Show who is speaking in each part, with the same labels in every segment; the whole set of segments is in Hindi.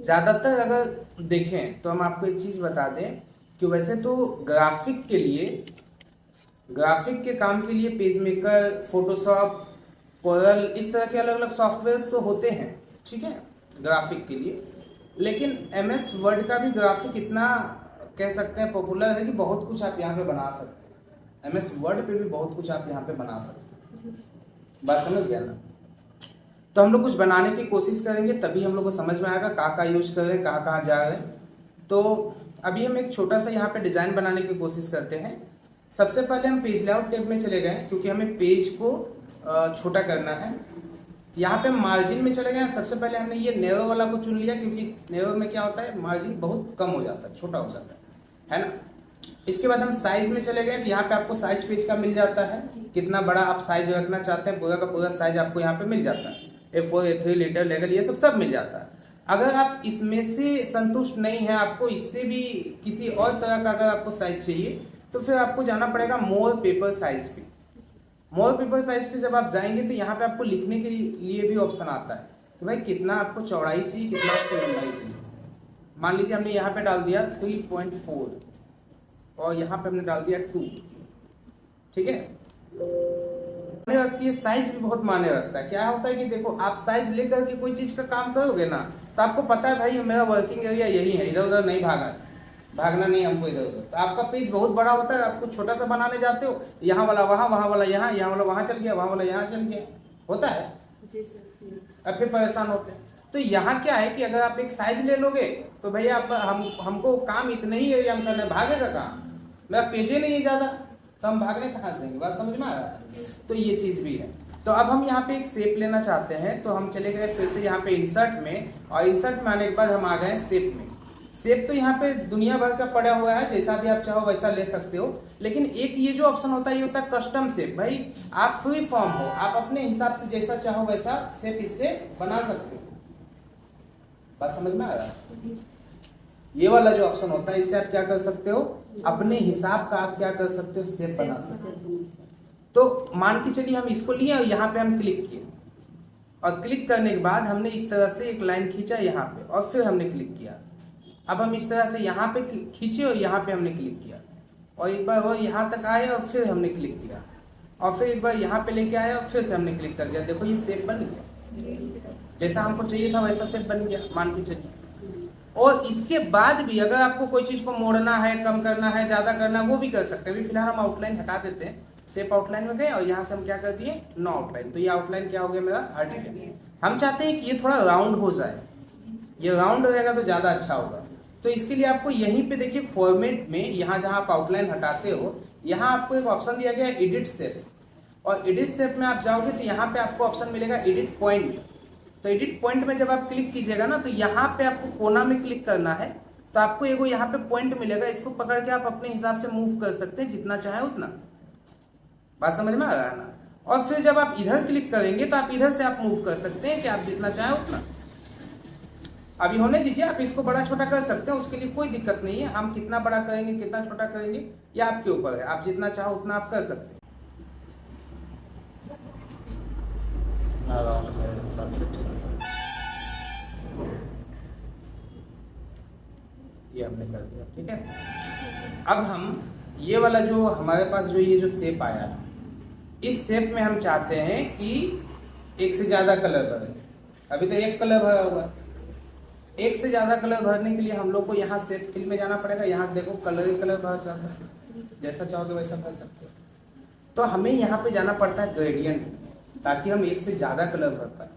Speaker 1: ज़्यादातर अगर देखें तो हम आपको एक चीज़ बता दें कि वैसे तो ग्राफिक के काम के लिए पेज मेकर, फोटोशॉप, कोरल, इस तरह के अलग अलग सॉफ्टवेयर्स तो होते हैं, ठीक है, ग्राफिक के लिए। लेकिन एमएस वर्ड का भी ग्राफिक इतना कह सकते हैं पॉपुलर है कि बहुत कुछ आप यहाँ पे बना सकते हैं। एमएस वर्ड पे भी बहुत कुछ आप यहाँ पे बना सकते हैं। बात समझ गया ना? तो हम लोग कुछ बनाने की कोशिश करेंगे, तभी हम लोग को समझ में आएगा कहाँ यूज कर रहे हैं, कहाँ जा रहे हैं। तो अभी हम एक छोटा सा यहाँ पे डिजाइन बनाने की कोशिश करते हैं। सबसे पहले हम पेज लेआउट टैब में चले गए क्योंकि हमें पेज को छोटा करना है। यहाँ पे मार्जिन में चले गए। सबसे पहले हमने ये नेरो वाला को चुन लिया क्योंकि नेरो में क्या होता है, मार्जिन बहुत कम हो जाता है, छोटा हो जाता है ना। इसके बाद हम साइज में चले गए। तो यहाँ पे आपको साइज पेज का मिल जाता है, कितना बड़ा आप साइज रखना चाहते हैं, पूरा का पूरा साइज आपको यहाँ पे मिल जाता है। A4, A3, लीटर, लेगल, ये सब मिल जाता है। अगर आप इसमें से संतुष्ट नहीं है, आपको इससे भी किसी और तरह का अगर आपको साइज चाहिए तो फिर आपको जाना पड़ेगा मोर पेपर साइज पे। मोर पेपर साइज पे जब आप जाएंगे तो यहाँ पे आपको लिखने के लिए भी ऑप्शन आता है कि भाई कितना आपको चौड़ाई चाहिए, कितना आपको लंबाई चाहिए। मान लीजिए हमने यहाँ पे डाल दिया 3.4 और यहाँ पे हमने डाल दिया 2, ठीक है। मायने रखती है, साइज भी बहुत मायने रखता है। क्या होता है कि देखो, आप साइज लेकर के कोई चीज का काम करोगे ना तो आपको पता है भाई मेरा वर्किंग एरिया यही है, इधर उधर नहीं भागना नहीं हमको इधर उधर। तो आपका पेज बहुत बड़ा होता है, आपको छोटा सा बनाने जाते हो, यहाँ वाला वहाँ, वहाँ वाला यहाँ, यहाँ वाला वहाँ चल गया, वहाँ वाला यहाँ चल गया, होता है। अब फिर परेशान होते हैं। तो यहाँ क्या है कि अगर आप एक साइज ले लोगे तो भैया आप हमको काम इतने ही एरिया में करना है, भागेगा काम, मेरा पेज ही नहीं है ज्यादा, तो हम भागने कहाँ देंगे। बात समझ में आ रहा है? तो ये चीज भी है। तो अब हम यहाँ पे एक शेप लेना चाहते हैं, तो हम चले गए फिर से यहाँ पे इंसर्ट में, और इंसर्ट में आने के बाद हम आ गए शेप में। शेप तो यहाँ पे दुनिया भर का पड़ा हुआ है, जैसा भी आप चाहो वैसा ले सकते हो। लेकिन एक ये जो ऑप्शन होता है ये होता है कस्टम शेप। भाई आप फ्री फॉर्म हो, आप अपने हिसाब से जैसा चाहो वैसा शेप इससे बना सकते हो। बात समझ में आ रहा है? ये वाला जो ऑप्शन होता है इससे आप क्या कर सकते हो, अपने हिसाब का आप क्या कर सकते हो, शेप बना सकते हो। तो मान के चलिए हम इसको लिए और यहाँ पे हम क्लिक किए, और क्लिक करने के बाद हमने इस तरह से एक लाइन खींचा यहाँ पे, और फिर हमने क्लिक किया। अब हम इस तरह से यहाँ पे खींचे और यहाँ पे हमने क्लिक किया, और एक बार वो यहाँ तक आए और फिर हमने क्लिक किया, और फिर एक बार यहाँ पे लेके आए और फिर से हमने क्लिक कर दिया। देखो ये शेप बन गया, जैसा हमको चाहिए था वैसा शेप बन गया, मान के चलिए। और इसके बाद भी अगर आपको कोई चीज को मोड़ना है, कम करना है, ज्यादा करना है, वो भी कर सकते हैं। अभी फिलहाल हम आउटलाइन हटा देते हैं, शेप आउटलाइन में गए और यहाँ से हम क्या कर दिए, नो आउटलाइन। तो ये आउटलाइन क्या हो गया, मेरा हट गया। हम चाहते हैं कि ये थोड़ा राउंड हो जाए, ये राउंड रहेगा तो ज्यादा अच्छा होगा। तो इसके लिए आपको यहीं पे देखिए फॉर्मेट में, यहाँ जहाँ आप आउटलाइन हटाते हो, यहाँ आपको एक ऑप्शन दिया गया है एडिट शेप, और एडिट शेप में आप जाओगे तो यहाँ पे आपको ऑप्शन मिलेगा एडिट पॉइंट। तो एडिट पॉइंट में जब आप क्लिक कीजिएगा ना, तो यहाँ पे आपको कोना में क्लिक करना है, तो आपको एगो यहाँ पे पॉइंट मिलेगा, इसको पकड़ के आप अपने हिसाब से मूव कर सकते हैं, जितना चाहे उतना। बात समझ में आ रहा है ना? और फिर जब आप इधर क्लिक करेंगे तो आप इधर से आप मूव कर सकते हैं कि आप जितना चाहे उतना। अभी होने दीजिए, आप इसको बड़ा छोटा कर सकते हैं, उसके लिए कोई दिक्कत नहीं है। हम कितना बड़ा करेंगे, कितना छोटा करेंगे, ये आपके ऊपर है, आप जितना चाहो उतना आप कर सकते हैं। ये हमने कर दिया, ठीक है। अब हम ये वाला जो हमारे पास जो ये जो शेप आया है, इस शेप में हम चाहते हैं कि एक से ज्यादा कलर भरे। अभी तो एक कलर भरा हुआ है, एक से ज्यादा कलर भरने के लिए हम लोग को यहाँ शेप फिल में जाना पड़ेगा। यहाँ से देखो कलर ही कलर भर जाता है, जैसा चाहोगे वैसा भर सकते हो। तो हमें यहाँ पे जाना पड़ता है ग्रेडियंट, ताकि हम एक से ज्यादा कलर भर पाए।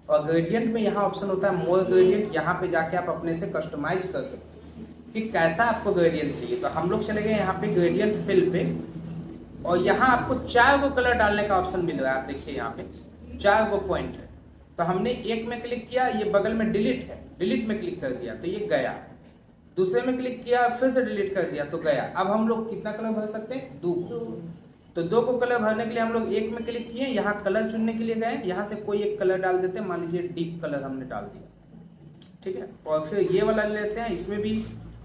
Speaker 1: और ग्रेडियंट में यहाँ ऑप्शन होता है मोर ग्रेडियंट, यहाँ पे जाके आप अपने से कस्टमाइज कर सकते हो कि कैसा आपको ग्रेडियंट चाहिए। तो हम लोग चले गए यहाँ पे ग्रेडियंट फिल पे, और यहाँ आपको 4 को कलर डालने का ऑप्शन मिल रहा है। आप देखिए यहाँ पे 4 को पॉइंट है, तो हमने एक में क्लिक किया, ये बगल में डिलीट है, डिलीट में क्लिक कर दिया तो ये गया। दूसरे में क्लिक किया, फिर से डिलीट कर दिया तो गया। अब हम लोग कितना कलर भर सकते हैं, 2। तो 2 को कलर भरने के लिए हम लोग एक में क्लिक किए, यहाँ कलर चुनने के लिए गए, यहाँ से कोई एक कलर डाल देते हैं, मान लीजिए डीप कलर हमने डाल दिया, ठीक है। और फिर ये वाला ले लेते हैं, इसमें भी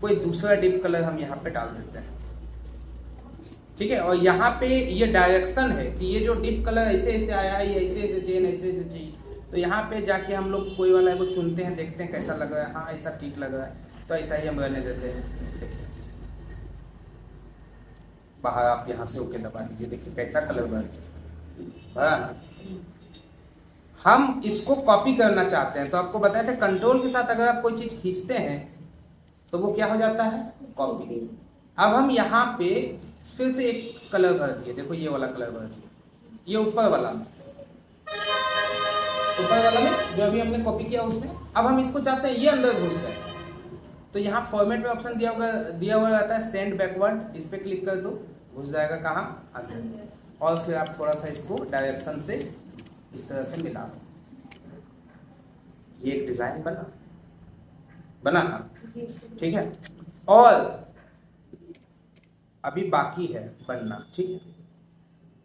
Speaker 1: कोई दूसरा डीप कलर हम यहाँ पे डाल देते हैं, ठीक है। और यहाँ पे ये डायरेक्शन है कि ये जो डीप कलर ऐसे ऐसे आया है, ये ऐसे ऐसे चाहिए, ऐसे ऐसे चाहिए। तो यहाँ पे जाके हम लोग कोई वाला को चुनते हैं, देखते हैं कैसा लग रहा है, हाँ ऐसा ठीक लग रहा है तो ऐसा ही हम रहने देते हैं। देखिए बाहर आप यहाँ से ओके दबा दीजिए, देखिए कैसा कलर भरा। हम इसको कॉपी करना चाहते हैं तो आपको बताया था कंट्रोल के साथ अगर आप कोई चीज खींचते हैं तो वो क्या हो जाता है, कॉपी। अब हम यहाँ पे फिर से एक कलर भर दिए, देखो ये वाला कलर भर दिए, ये ऊपर वाला में जो अभी हमने कॉपी किया उसमें। अब हम इसको चाहते हैं ये अंदर घुस जाए, तो यहाँ फॉर्मेट में ऑप्शन दिया हुआ रहता है सेंड बैकवर्ड, इस पे क्लिक कर दो, घुस जाएगा कहाँ, अंदर। और फिर आप थोड़ा सा इसको डायरेक्शन से इस तरह से मिला दो, ये एक डिजाइन बना ना, ठीक है। और अभी बाकी है बनना, ठीक है।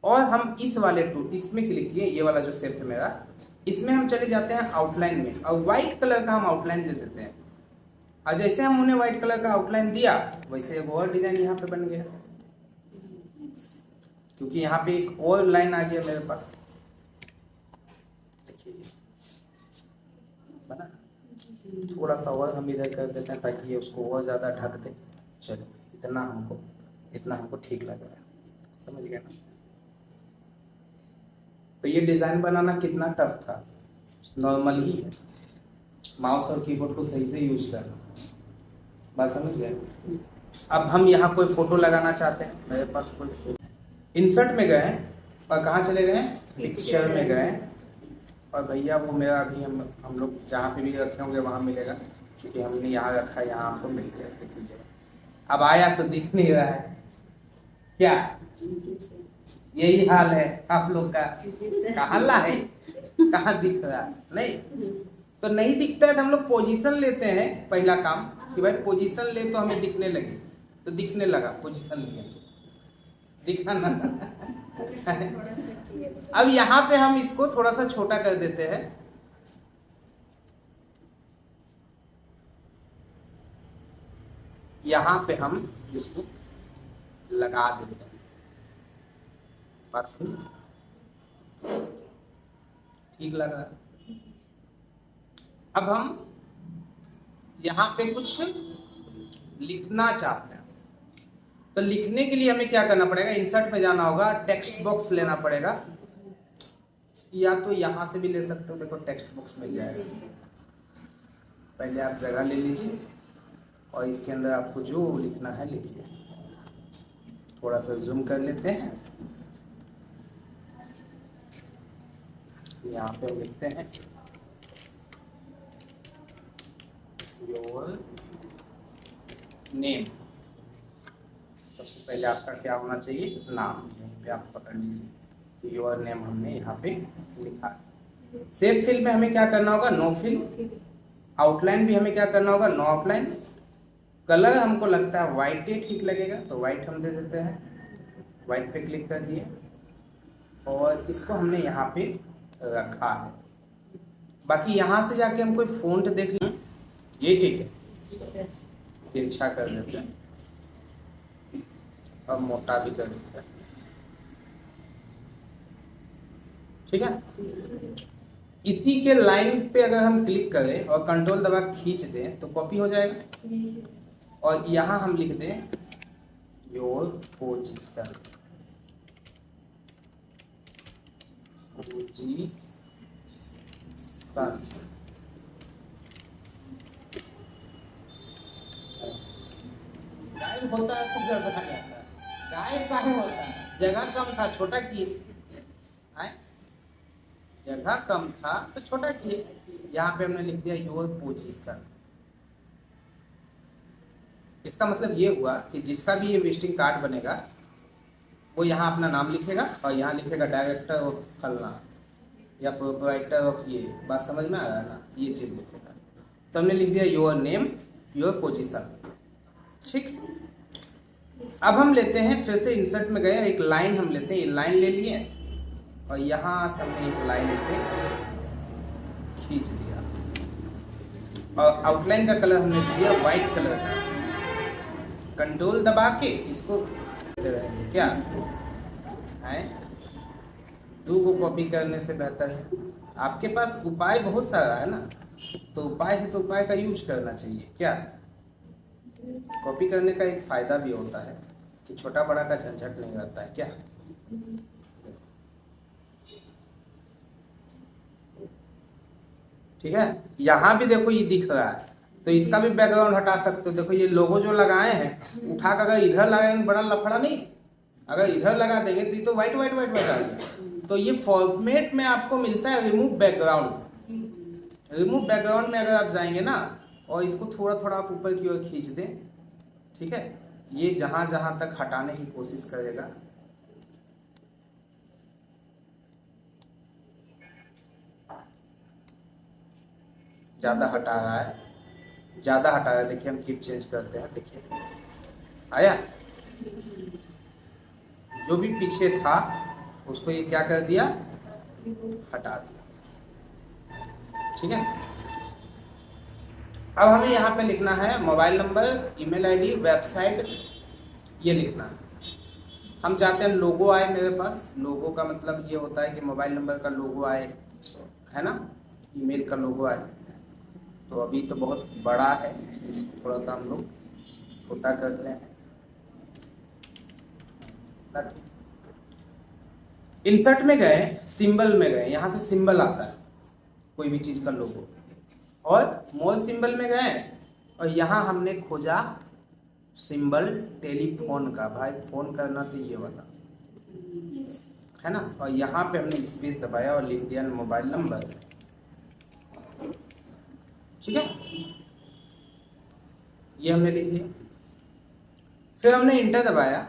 Speaker 1: और हम इस वाले टूल, इसमें क्लिक किए, ये वाला जो शेप है मेरा, इसमें हम चले जाते हैं आउटलाइन में और व्हाइट कलर का हम आउटलाइन दे देते हैं। और जैसे हम उन्हें व्हाइट कलर का आउटलाइन दिया वैसे एक और डिजाइन यहाँ पे बन गया, क्योंकि यहाँ पे एक और लाइन आ गया मेरे पास, देखिए बना। थोड़ा सा और हम इधर कर देते हैं ताकि ये उसको और ज्यादा ढक दे। चलो इतना हमको ठीक लग रहा है, समझ गए ना। तो ये डिजाइन बनाना कितना टफ था, नॉर्मल ही है, माउस और कीबोर्ड को सही से यूज करना, बात समझ गए। अब हम यहाँ कोई फोटो लगाना चाहते हैं, मेरे पास कोई फोटो, इंसर्ट में गए और कहाँ चले गए, पिक्चर में गए, और भैया वो मेरा अभी हम लोग जहाँ पे भी रखे होंगे वहाँ मिलेगा, क्योंकि हमने यहाँ रखा, यहाँ आपको मिल गया। देखिए अब आया तो दिख नहीं रहा है क्या, यही हाल है आप लोग का, कहाँ ला है, कहाँ दिख रहा नहीं, तो नहीं दिखता है तो हम लोग पोजीशन लेते हैं। पहला काम कि भाई पोजीशन ले तो हमें दिखने लगे, तो दिखने लगा, पोजीशन लिया दिखा ना। अब यहाँ पे हम इसको थोड़ा सा छोटा कर देते हैं, यहाँ पे हम इसको लगा देते हैं, बात सुन ठीक लगा। अब हम यहाँ पे कुछ लिखना चाहते हैं, तो लिखने के लिए हमें क्या करना पड़ेगा, इंसर्ट में जाना होगा, टेक्स्ट बॉक्स लेना पड़ेगा, या तो यहाँ से भी ले सकते हो, देखो टेक्स्ट बॉक्स मिल जाएगा। पहले आप जगह ले लीजिए और इसके अंदर आपको जो लिखना है लिखिए। थोड़ा सा जूम कर लेते हैं, यहाँ पे लिखते हैं योर नेम। सबसे पहले आपका क्या होना चाहिए, नाम, यहीं पे आप पकड़ लीजिए, योर नेम हमने यहाँ पे लिखा। सेव फिल में हमें क्या करना होगा, नो फिल। आउटलाइन भी हमें क्या करना होगा, नो आउटलाइन। कलर हमको लगता है व्हाइट ही ठीक लगेगा, तो व्हाइट हम दे देते हैं, व्हाइट पे क्लिक कर दिए और इसको हमने यहाँ पे रखा है। बाकी यहाँ से जाके हम कोई फ़ॉन्ट देख लें, ये ठीक है, तिरछा कर देते हैं और मोटा भी कर देते हैं, ठीक है। इसी के लाइन पे अगर हम क्लिक करें और कंट्रोल दबा खींच दें तो कॉपी हो जाएगा, और यहाँ हम लिख दें योर पोजीशन, गायब होता है तो गड़बड़ा जाता है, गायब काहे होता है, जगह कम था छोटा किए, जगह कम था तो छोटा किए। यहाँ पे हमने लिख दिया योर पोजीशन। इसका मतलब ये हुआ कि जिसका भी ये विजिटिंग कार्ड बनेगा वो यहाँ अपना नाम लिखेगा और यहाँ लिखेगा डायरेक्टर ऑफ फलना या प्रोप्राइटर ऑफ ये, बात समझ में आ रहा है ना, ये चीज़ लिखेगा। तो हमने लिख दिया योर नेम योर पोजीशन, ठीक। अब हम लेते हैं फिर से इंसर्ट में गए, एक लाइन हम लेते हैं, ये लाइन ले लिए और यहाँ से हमने एक लाइन इसे खींच दिया और आउटलाइन का कलर हमने दिया व्हाइट कलर का। कंट्रोल दबा के इसको रहेंगे क्या है, दो को कॉपी करने से बेहतर है आपके पास उपाय बहुत सारा है ना, तो उपाय है तो उपाय का यूज करना चाहिए। क्या कॉपी करने का एक फायदा भी होता है कि छोटा बड़ा का झंझट नहीं रहता है। क्या ठीक है, यहाँ भी देखो ये दिख रहा है, तो इसका भी बैकग्राउंड हटा सकते हो। देखो ये लोगो जो लगाए हैं, उठा कर अगर इधर लगाएंगे बड़ा लफड़ा नहीं, अगर इधर लगा देंगे तो ये तो वाइट वाइट वाइट वाइट आ गया। तो ये फॉर्मेट में आपको मिलता है रिमूव बैकग्राउंड। रिमूव बैकग्राउंड में अगर आप जाएंगे ना और इसको थोड़ा थोड़ा आप ऊपर की ओर खींच दें, ठीक है, ये जहां जहां तक हटाने की कोशिश करेगा, ज्यादा हटा रहा है, ज्यादा हटा रहा है। देखिए हम कीप चेंज करते हैं, देखिए आया, जो भी पीछे था उसको ये क्या कर दिया, हटा दिया। ठीक है, अब हमें यहाँ पे लिखना है mobile number, email ID, website, ये लिखना है। हम चाहते हैं लोगो आए मेरे पास। लोगो का मतलब ये होता है कि मोबाइल नंबर का लोगो आए, है ना, ईमेल का लोगो आए। तो अभी तो बहुत बड़ा है, इसको थोड़ा सा हम लोग छोटा करते हैं। इंसर्ट में गए, सिंबल में गए, यहाँ से सिंबल आता है कोई भी चीज का लोगो, और मोर सिंबल में गए और यहाँ हमने खोजा सिंबल टेलीफोन का। भाई फोन करना तो ये वाला है ना, और यहाँ पे हमने स्पेस दबाया और लिख दिया मोबाइल नंबर। ठीक है, ये हमने लिख दिया। फिर हमने इंटर दबाया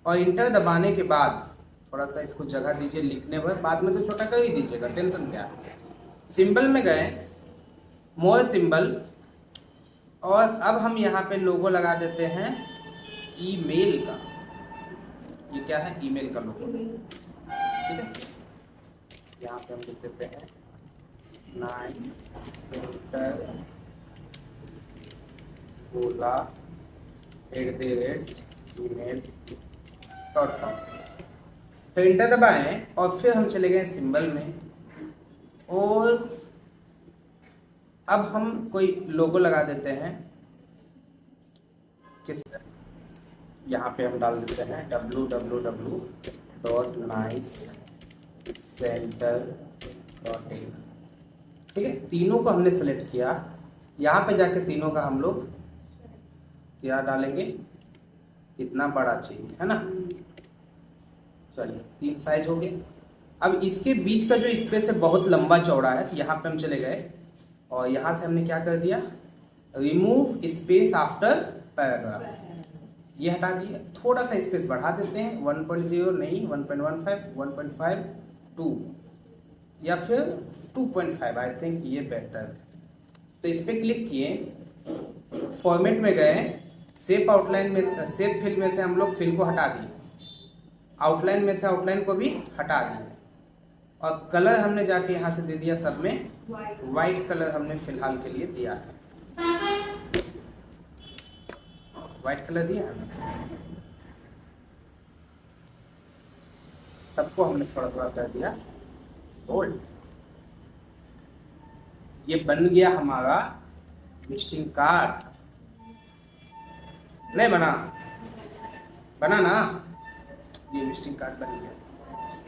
Speaker 1: और इंटर दबाने के बाद थोड़ा सा इसको जगह दीजिए लिखने पर, बाद में तो छोटा कर ही दीजिएगा, टेंशन क्या है। सिंबल में गए, मोर सिंबल, और अब हम यहाँ पे लोगो लगा देते हैं ईमेल का। ये क्या है, ईमेल का लोगो। ठीक है, यहाँ पे हम लिख देते हैं नाइस सेंटर ओला @gmail.com। तो इंटर दबाएं और फिर हम चले गए सिंबल में, और अब हम कोई लोगो लगा देते हैं। किस, यहाँ पे हम डाल देते हैं www.nicecenter.in। ठीक है, तीनों को हमने सेलेक्ट किया। यहाँ पे जाके तीनों का हम लोग क्या डालेंगे, कितना बड़ा चाहिए, है ना। चलिए 3 साइज हो गए। अब इसके बीच का जो स्पेस है बहुत लंबा चौड़ा है, तो यहाँ पे हम चले गए और यहाँ से हमने क्या कर दिया, रिमूव स्पेस आफ्टर पैराग्राफ, ये हटा दिया। थोड़ा सा स्पेस बढ़ा देते हैं, 1.0 नहीं 1.15, 1.5, 2 या फिर 2.5, आई थिंक ये बेटर है। तो इस पर क्लिक किए, फॉर्मेट में गए, शेप आउटलाइन में, शेप फिल में से हम लोग फिल को हटा दिए, आउटलाइन में से आउटलाइन को भी हटा दिए, और कलर हमने जाके यहाँ से दे दिया सब में वाइट कलर हमने फिलहाल के लिए दिया है, वाइट कलर दिया है। सबको हमने थोड़ा थोड़ा कर दिया बोल्ड। ये बन गया हमारा विजिटिंग कार्ड। नहीं बना, बना ना, ये विजिटिंग कार्ड बन गया।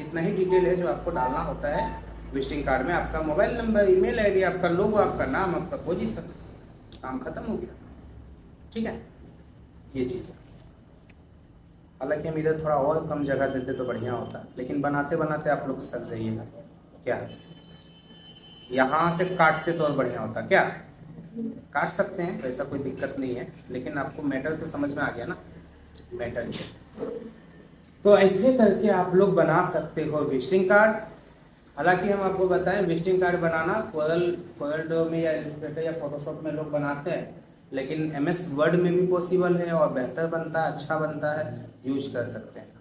Speaker 1: इतना ही डिटेल है जो आपको डालना होता है विजिटिंग कार्ड में। आपका मोबाइल नंबर, ईमेल आईडी, आपका लोगो, आपका नाम, आपका पोजीशन, काम खत्म हो गया। ठीक है, ये चीज़ है। हालांकि हम इधर थोड़ा और कम जगह देते तो बढ़िया होता, लेकिन बनाते बनाते आप लोग सक जाइएगा। क्या यहाँ से काटते तो और बढ़िया होता, क्या काट सकते हैं, तो ऐसा कोई दिक्कत नहीं है, लेकिन आपको मैटर तो समझ में आ गया ना, मैटर। तो ऐसे करके आप लोग बना सकते हो विजिटिंग कार्ड। हालांकि हम आपको बताएं विजिटिंग कार्ड बनाना कोरल में या इलस्ट्रेटर या फोटोशॉप में लोग बनाते हैं, लेकिन MS वर्ड में भी पॉसिबल है और बेहतर बनता है, अच्छा बनता है, यूज कर सकते हैं।